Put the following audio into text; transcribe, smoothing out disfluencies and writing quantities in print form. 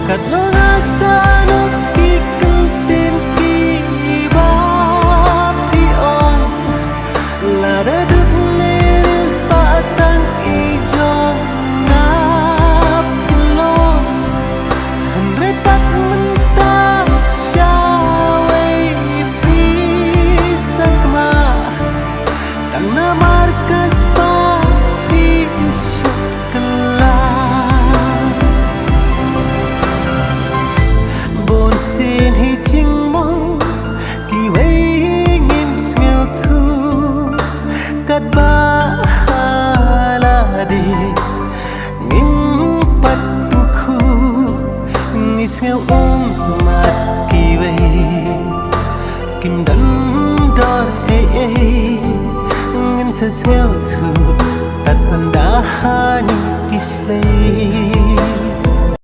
Katno nga sah.nud ki kentin ki ba pi on la da được news patang ijon na pinlon andre pat mentah syawai pi sakma tang na markas pa pi syakla bon xin hi ching mong ki vei ngim ngeu thu kat ba la di ngim pat khu ngis ngeu mat ki vei kim dan dor ngin sa ngeu thu tat anda hani kislei